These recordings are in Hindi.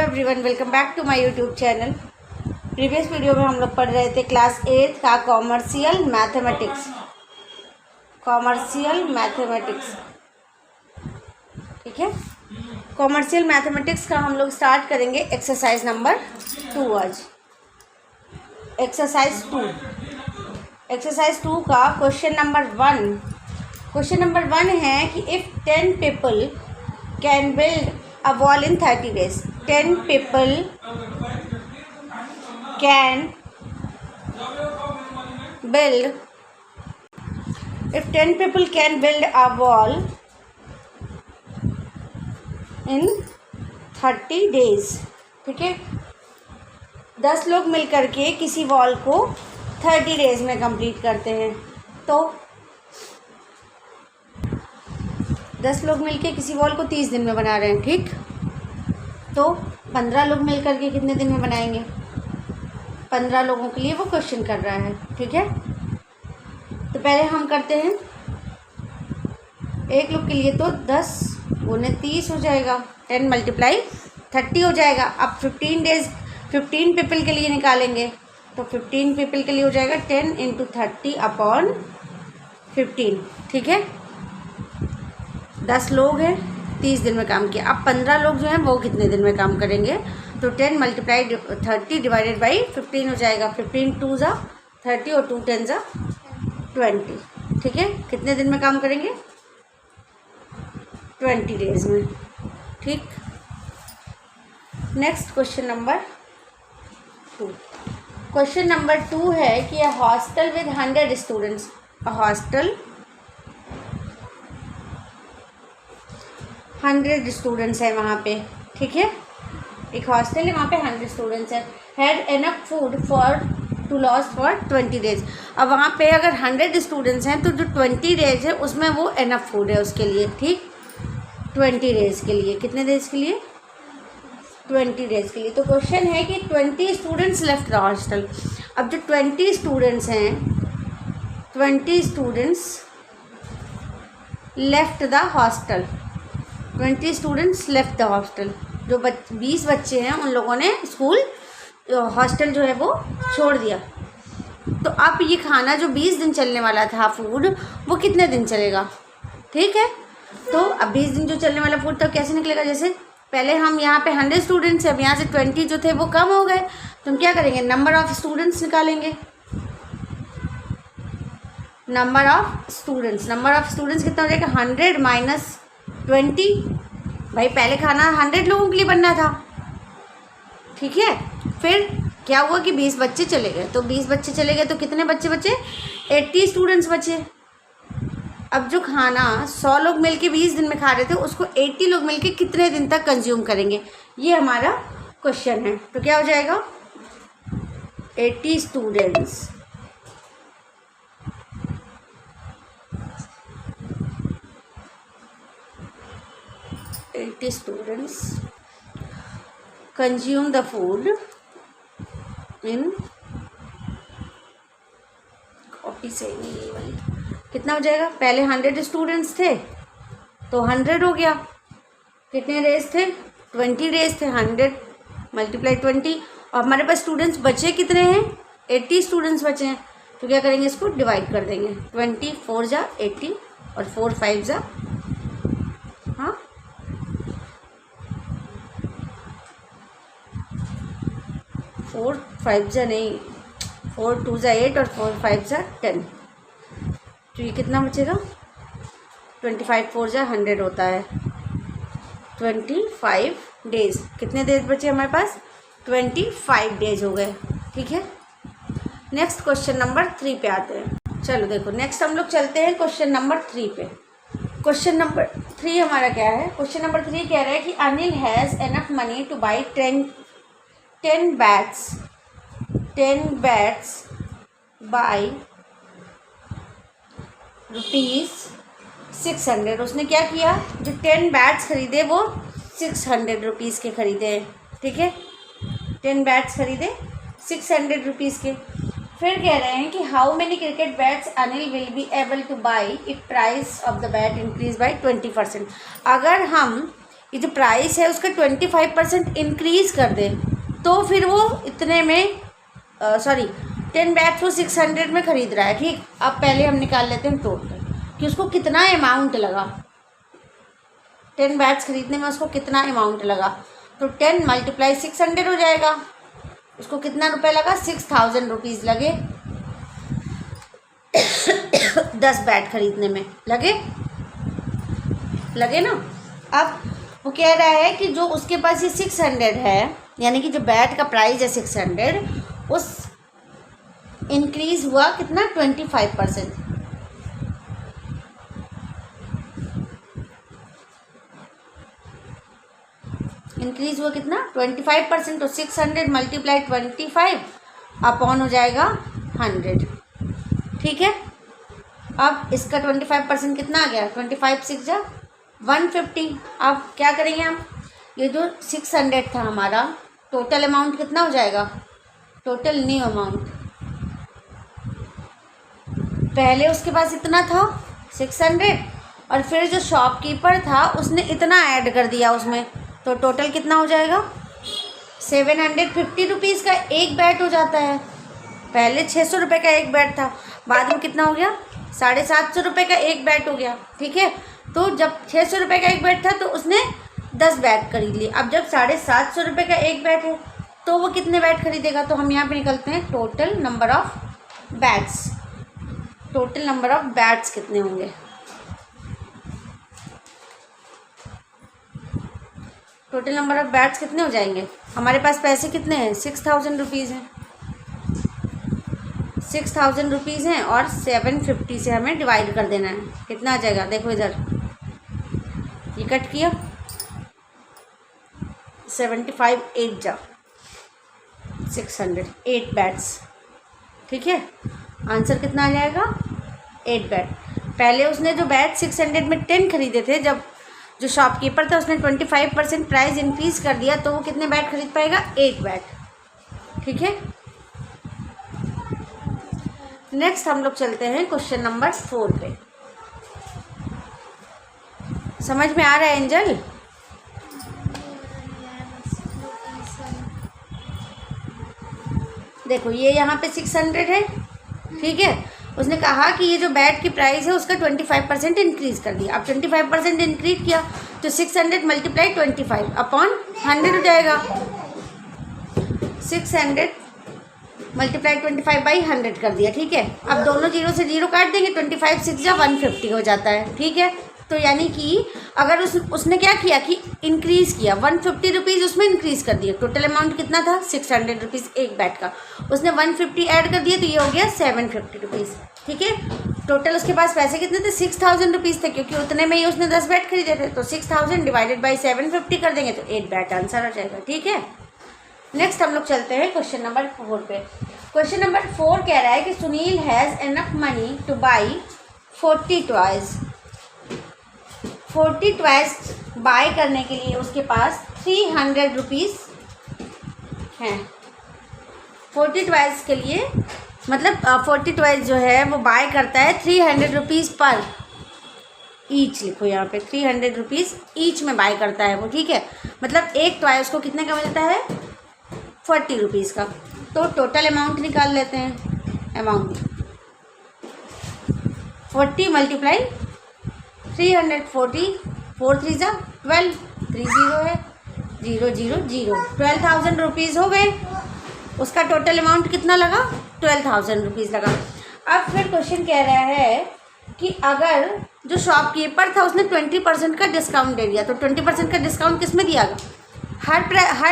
Everyone, welcome back to my YouTube channel. Previous video में हम लोग पढ़ रहे थे क्लास 8 का कॉमर्शियल मैथमेटिक्स। ठीक है, कॉमर्शियल मैथमेटिक्स का हम लोग स्टार्ट करेंगे एक्सरसाइज नंबर 2 आज। एक्सरसाइज 2 का क्वेश्चन नंबर 1 है कि if 10 people can build a wall in 30 days. 10 people can build. If 10 people can build a wall in 30 days, ठीक है, 10 लोग मिलकर के किसी वॉल को 30 डेज में कंप्लीट करते हैं, तो 10 लोग मिलके किसी वॉल को 30 दिन में बना रहे हैं। ठीक, तो 15 लोग मिल करके कितने दिन में बनाएंगे? 15 लोगों के लिए वो क्वेश्चन कर रहा है। ठीक है, तो पहले हम करते हैं एक लोग के लिए, तो 10 गुने 30 हो जाएगा, 10 मल्टीप्लाई 30 हो जाएगा। अब 15 पीपल के लिए निकालेंगे, तो 15 पीपल के लिए हो जाएगा 10 × 30/15। ठीक है, 10 लोग हैं, 30 दिन में काम किया। अब 15 लोग जो हैं वो कितने दिन में काम करेंगे? तो 10 × 30/15 हो जाएगा। 15 2 × 30 और 2 10 × 20। ठीक है, कितने दिन में काम करेंगे? 20 डेज में। ठीक, next question number 2। Question number 2 है कि a hostel with 100 students, a hostel 100 students है वहाँ पे। ठीक है, एक हॉस्टल है, वहाँ पे 100 स्टूडेंट्स है। Had enough food to last for 20 days. अब वहाँ पे अगर 100 स्टूडेंट्स हैं तो जो 20 डेज है उसमें वो एनफ फूड है उसके लिए। ठीक, 20 डेज के लिए, कितने डेज के लिए? 20 डेज के लिए। तो क्वेश्चन है कि 20 स्टूडेंट्स लेफ्ट द हॉस्टल। अब जो 20 स्टूडेंट्स हैं, 20 students left the hostel, 20 students left the hostel. जो 20 बच्चे हैं उन लोगों ने स्कूल हॉस्टल जो है वो छोड़ दिया। तो अब ये खाना जो 20 दिन चलने वाला था फूड, वो कितने दिन चलेगा? ठीक है, तो अब 20 दिन जो चलने वाला फूड तो कैसे निकलेगा? जैसे पहले हम यहाँ पे 100 स्टूडेंट्स हैं, अब यहाँ से 20 जो थे वो कम हो गए, तो हम क्या करेंगे? नंबर ऑफ़ स्टूडेंट्स निकालेंगे। नंबर ऑफ़ स्टूडेंट्स कितना हो जाएगा? 100 - 20। भाई पहले खाना 100 लोगों के लिए बनना था। ठीक है, फिर क्या हुआ कि 20 बच्चे चले गए, तो 20 बच्चे चले गए तो कितने बच्चे बचे? 80 स्टूडेंट्स बचे। अब जो खाना 100 लोग मिलके 20 दिन में खा रहे थे, उसको 80 लोग मिलके कितने दिन तक कंज्यूम करेंगे? ये हमारा क्वेश्चन है। तो क्या हो जाएगा? 80 students consume the food in copy से नहीं वाली। कितना हो जाएगा? पहले 100 स्टूडेंट्स थे तो 100 हो गया। कितने डेज थे? 20 डेज थे। 100 × 20, और हमारे पास स्टूडेंट्स बचे कितने हैं? 80 स्टूडेंट्स बचे हैं। तो क्या करेंगे? इसको डिवाइड कर देंगे। 20 4 × 80 और 4 5 × 4 5 नहीं, 4 2 × 8 और 4 5 × 10। तो ये कितना बचेगा? 25 4 × 100 होता है 25 डेज। कितने डेज बचे हमारे पास? 25 डेज हो गए। ठीक है, नेक्स्ट क्वेश्चन नंबर 3 पे आते हैं। चलो देखो, नेक्स्ट हम लोग चलते हैं क्वेश्चन नंबर 3 पे। क्वेश्चन नंबर 3 हमारा क्या है? क्वेश्चन नंबर 3 कह रहा है कि Anil has enough money to by 10 bats by ₹600। उसने क्या किया? जो 10 बैट्स खरीदे वो 600 रुपीज़ के खरीदे हैं। ठीक है, 10 बैट्स खरीदे 600 रुपीज़ के। फिर कह रहे हैं कि how many cricket bats Anil will be able two by if price of the bat increase by 20%। अगर हम ये जो प्राइस है उसका 25% इंक्रीज़ कर दे तो फिर वो इतने में 10 बैग्स वो 600 में ख़रीद रहा है, ठीक। अब पहले हम निकाल लेते हैं टोटल कि उसको कितना अमाउंट लगा, 10 बैग्स खरीदने में उसको कितना अमाउंट लगा। तो 10 × 600 हो जाएगा। उसको कितना रुपए लगा, 6000 रुपीज़ लगे 10 बैट खरीदने में लगे ना। अब वो कह रहा है कि जो उसके पास ये 600 है, यानी कि जो बैट का प्राइस है 600, उस इंक्रीज़ हुआ कितना, 25%। इंक्रीज़ हुआ कितना, 25%। तो 600 × 25 अपॉन हो जाएगा 100, ठीक है। अब इसका 25% कितना आ गया, 25 6 जा 150। अब क्या करेंगे हम, ये जो 600 था हमारा, टोटल अमाउंट कितना हो जाएगा, टोटल न्यू अमाउंट। पहले उसके पास इतना था 600 और फिर जो शॉपकीपर था उसने इतना ऐड कर दिया उसमें, तो टोटल कितना हो जाएगा, 750 रुपीज़ का एक बैट हो जाता है। पहले 600 रुपये का एक बैट था, बाद में कितना हो गया, 750 रुपये का एक बैट हो गया, ठीक है। तो जब 600 रुपये का एक बैट था तो उसने 10 बैट खरीद लिए। अब जब 750 रुपये का एक बैट है तो वो कितने बैट खरीदेगा, तो हम यहाँ पे निकलते हैं total number of bats. Total number of bats कितने होंगे, टोटल नंबर ऑफ़ बैट्स कितने हो जाएंगे। हमारे पास पैसे कितने हैं, 6000 रुपीज़ हैं, 6000 रुपीज़ हैं और 750 से हमें डिवाइड कर देना है। कितना आ जाएगा, देखो इधर ये कट किया, 75 8 जा 600, 8 बैट्स, ठीक है। आंसर कितना आ जाएगा, 8 बैट। पहले उसने जो बैट 600 में 10 खरीदे थे, जब जो शॉपकीपर था उसने 25% प्राइस इंक्रीज़ कर दिया तो वो कितने बैट खरीद पाएगा, 8 बैट, ठीक है। नेक्स्ट हम लोग चलते हैं क्वेश्चन नंबर 4 पे। समझ में आ रहा है एंजल, देखो ये यहाँ पे 600 है, ठीक है। उसने कहा कि ये जो बैट की प्राइस है उसका 25% इंक्रीज़ कर दिया। अब 25% इंक्रीज किया तो 600 × 25 अपॉन 100 हो जाएगा। 600 × 25/100 कर दिया, ठीक है। अब दोनों जीरो से जीरो काट देंगे, 25 6 जा 150 हो जाता है, ठीक है। तो यानी कि अगर उसने क्या किया कि इंक्रीज़ किया, 150 रुपीज़ उसमें इंक्रीज़ कर दिया। टोटल अमाउंट कितना था, 600 रुपीज़ एक बैट का, उसने 150 ऐड कर दिया तो ये हो गया 750 रुपीज़, ठीक है। टोटल उसके पास पैसे कितने थे, 6000 रुपीज़ थे, क्योंकि उतने में ही उसने 10 बैट खरीदे थे। तो 6000 डिवाइडेड बाई 750 कर देंगे तो 8 बैट आंसर आ जाएगा, ठीक है। नेक्स्ट हम लोग चलते हैं क्वेश्चन नंबर 4 पे। क्वेश्चन नंबर 4 कह रहा है कि Sunil has enough money to buy 40 toys. 40 toys buy करने के लिए उसके पास 300 रुपीज़ हैं। 40 टॉयज़ के लिए मतलब 40 टॉयज़ जो है वो बाय करता है 300 रुपीज़ पर ईच, लिखो यहाँ पे 300 रुपीज़ ईच में बाय करता है वो, ठीक है। मतलब एक टॉय उसको कितने का मिलता है, 40 रुपीज़ का। तो टोटल अमाउंट निकाल लेते हैं। अमाउंट 40 × 340, 4 3 जा 12, 3 0 है, 0 0 0, 12,000 रुपीज़ हो गए। उसका टोटल अमाउंट कितना लगा, 12,000 रुपीज़ लगा। अब फिर क्वेश्चन कह रहा है कि अगर जो शॉपकीपर था उसने 20% का डिस्काउंट दे दिया, तो 20% का डिस्काउंट किस में दिया, हर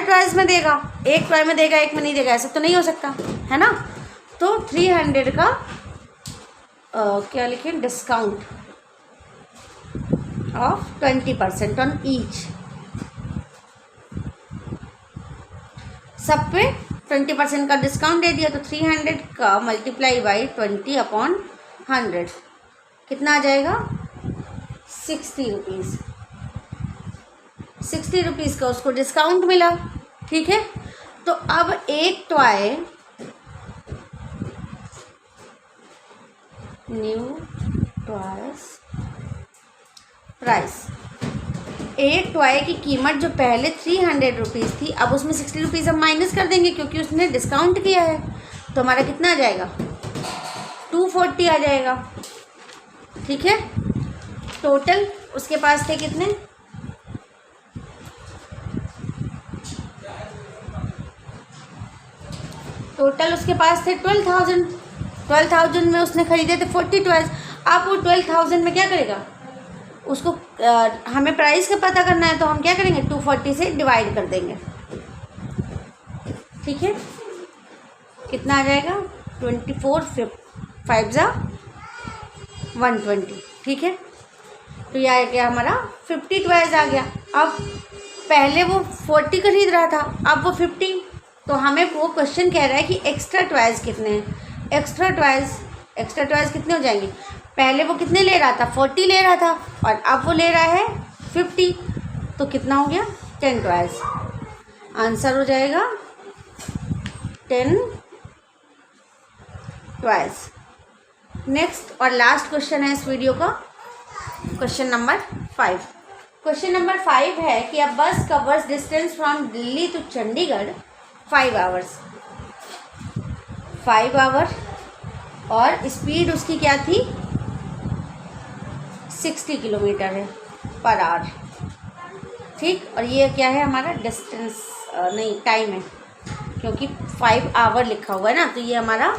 प्राइस में देगा, एक टॉय में देगा एक में नहीं देगा, ऐसा तो नहीं हो सकता है ना। तो 300 का क्या लिखें, डिस्काउंट ऑफ 20% ऑन ईच, सब पे 20% का डिस्काउंट दे दिया। तो 300 का मल्टीप्लाई बाई 20 अपॉन 100 कितना आ जाएगा, 60 रुपीज़। 60 रुपीज़ का उसको डिस्काउंट मिला, ठीक है। तो अब एक टॉय न्यू टॉयज प्राइस एक टॉय की कीमत जो पहले 300 रुपीज़ थी, अब उसमें 60 रुपीज़ हम माइनस कर देंगे क्योंकि उसने डिस्काउंट किया है। तो हमारा कितना आ जाएगा? 240 आ जाएगा। ठीक है, टोटल उसके पास थे कितने? टोटल उसके पास थे 12,000। 12,000 में उसने ख़रीदे थे 40 टॉयज़। अब वो 12,000 में क्या करेगा? उसको हमें प्राइस का पता करना है, तो हम क्या करेंगे? 240 से डिवाइड कर देंगे। ठीक है, कितना आ जाएगा? 24 5 जा 120। ठीक है, तो यह आ गया हमारा 50 टॉयज़ आ गया। अब पहले वो 40 खरीद रहा था, अब वो 50। तो हमें वो क्वेश्चन कह रहा है कि एक्स्ट्रा टॉयज़ कितने हैं। एक्स्ट्रा टॉयज़ कितने हो जाएंगे? पहले वो कितने ले रहा था? 40 ले रहा था, और अब वो ले रहा है 50। तो कितना हो गया? 10 टॉयज़। आंसर हो जाएगा 10 टॉयज़। नेक्स्ट और लास्ट क्वेश्चन है इस वीडियो का, क्वेश्चन नंबर 5। क्वेश्चन नंबर 5 है कि a bus covers distance from Delhi to Chandigarh 5 hours. 5 hour और स्पीड उसकी क्या थी? 60 किलोमीटर है पर आवर। ठीक, और ये क्या है हमारा? डिस्टेंस नहीं, टाइम है, क्योंकि 5 आवर लिखा हुआ है ना, तो ये हमारा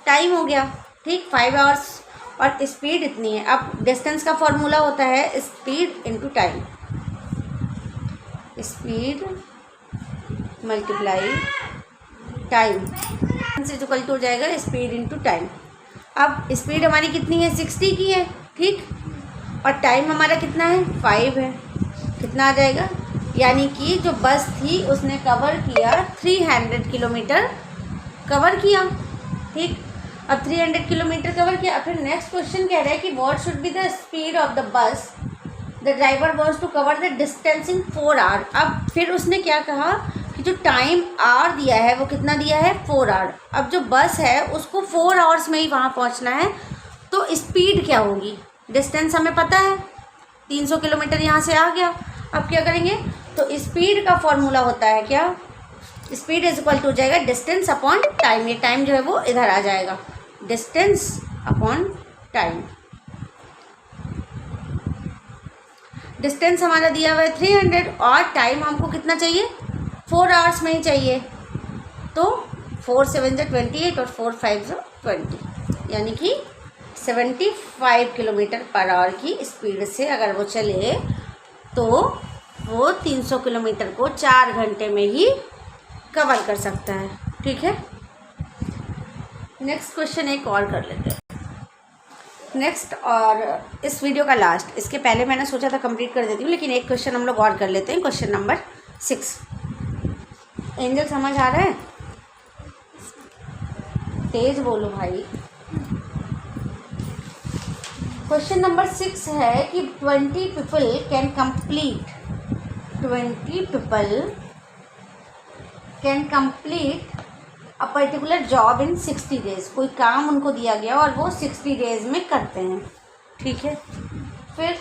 टाइम हो गया। ठीक, 5 आवर्स और स्पीड इतनी है। अब डिस्टेंस का फॉर्मूला होता है speed into time. Speed multiply time equal to हो जाएगा स्पीड इनटू टाइम। अब स्पीड हमारी कितनी है? 60 की है। ठीक, और टाइम हमारा कितना है? 5 है। कितना आ जाएगा? यानी कि जो बस थी उसने कवर किया 300 किलोमीटर कवर किया। ठीक, अब 300 किलोमीटर कवर किया। फिर नेक्स्ट क्वेश्चन कह रहा है कि what should be the speed of the bus the driver wants to cover the distance in 4 hour. अब फिर उसने क्या कहा कि जो टाइम आवर दिया है वो कितना दिया है? 4 आवर। अब जो बस है उसको 4 आवर्स में ही वहाँ पहुँचना है, तो स्पीड क्या होगी? डिस्टेंस हमें पता है 300 किलोमीटर यहाँ से आ गया। अब क्या करेंगे? तो स्पीड का फॉर्मूला होता है क्या? स्पीड इज इक्वल टू हो जाएगा डिस्टेंस अपॉन टाइम। ये टाइम जो है वो इधर आ जाएगा, डिस्टेंस अपॉन टाइम। डिस्टेंस हमारा दिया हुआ है 300 और टाइम हमको कितना चाहिए? 4 आवर्स में ही चाहिए। तो 4 7 जा 28 और 4 5 जा 20, यानी कि 75 किलोमीटर पर आवर की स्पीड से अगर वो चले तो वो 300 किलोमीटर को 4 घंटे में ही कवर कर सकता है। ठीक है, नेक्स्ट क्वेश्चन एक और कर लेते हैं। नेक्स्ट और इस वीडियो का लास्ट, इसके पहले मैंने सोचा था कंप्लीट कर देती हूँ, लेकिन एक क्वेश्चन हम लोग और कर लेते हैं। Question number 6। एंजल समझ आ रहा है? तेज बोलो भाई। क्वेश्चन नंबर 6 है कि 20 people can complete a particular job in 60 days. कोई काम उनको दिया गया और वो 60 डेज में करते हैं। ठीक है, फिर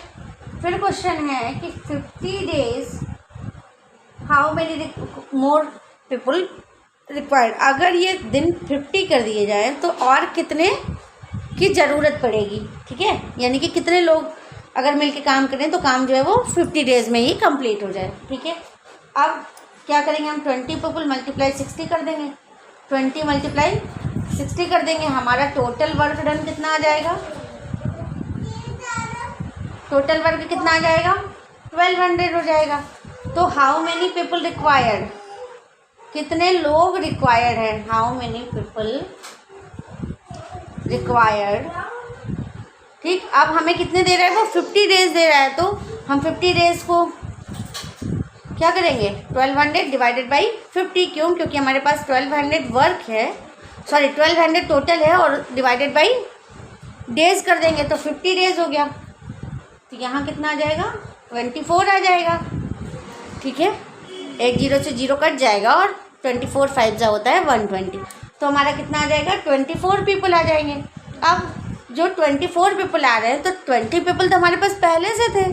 क्वेश्चन है कि 50 days how many more people required. अगर ये दिन 50 कर दिए जाए तो और कितने की ज़रूरत पड़ेगी। ठीक है, यानी कि कितने लोग अगर मिलके काम करें तो काम जो है वो 50 डेज़ में ही कंप्लीट हो जाए। ठीक है, अब क्या करेंगे हम? 20 पीपल मल्टीप्लाई 60 कर देंगे। 20 मल्टीप्लाई 60 कर देंगे, हमारा टोटल वर्क डन कितना आ जाएगा? टोटल वर्क कितना आ जाएगा? 1200 हो जाएगा। तो हाउ मेनी पीपल रिक्वायर्ड, कितने लोग रिक्वायर्ड हैं? How many people required. ठीक, अब हमें कितने दे रहा है? वो 50 डेज दे रहा है, तो हम 50 डेज को क्या करेंगे? 1200 डिवाइडेड बाई 50। क्यों? क्योंकि हमारे पास 1200 वर्क है, सॉरी 1200 टोटल है, और डिवाइडेड बाई डेज कर देंगे तो 50 डेज हो गया। तो यहाँ कितना आ जाएगा? 24 आ जाएगा। ठीक है, एक 0 से 0 कट जाएगा और 24 5 जा होता है 120। तो हमारा कितना आ जाएगा? 24 पीपल आ जाएंगे। अब जो 24 पीपल आ रहे हैं तो 20 पीपल तो हमारे पास पहले से थे,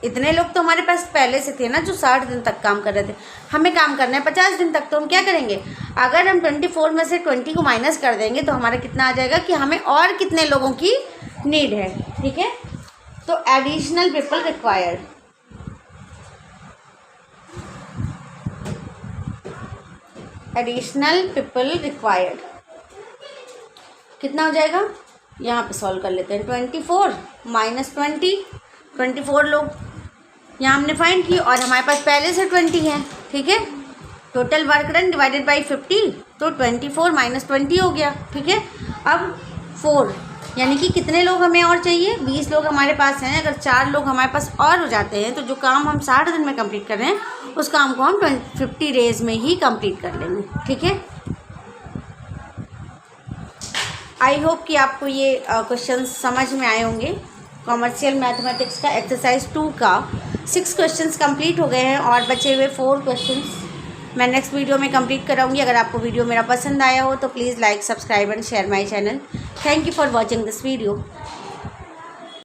इतने लोग तो हमारे पास पहले से थे ना जो 60 दिन तक काम कर रहे थे, हमें काम करना है 50 दिन तक। तो हम क्या करेंगे, अगर हम 24 में से 20 को माइनस कर देंगे तो हमारा कितना आ जाएगा कि हमें और कितने लोगों की नीड है। ठीक है, तो additional people required, additional people required कितना हो जाएगा, यहाँ पे सॉल्व कर लेते हैं। 24 माइनस 20, 24 लोग यहाँ हमने फाइंड की और हमारे पास पहले से 20 है। ठीक है, total work done divided by 50, तो 24 माइनस 20 हो गया। ठीक है, अब 4 यानी कि कितने लोग हमें और चाहिए, 20 लोग हमारे पास हैं। अगर 4 लोग हमारे पास और हो जाते हैं तो जो काम हम 60 दिन में कंप्लीट कर रहे हैं उस काम को हम 50 डेज में ही कंप्लीट कर लेंगे। ठीक है, आई होप कि आपको ये क्वेश्चन समझ में आए होंगे। कॉमर्शियल मैथमेटिक्स का एक्सरसाइज 2 का 6 क्वेश्चंस कंप्लीट हो गए हैं और बचे हुए 4 क्वेश्चंस मैं नेक्स्ट वीडियो में कंप्लीट कराऊंगी। अगर आपको वीडियो मेरा पसंद आया हो तो please like, subscribe and share my channel. Thank you for watching this video.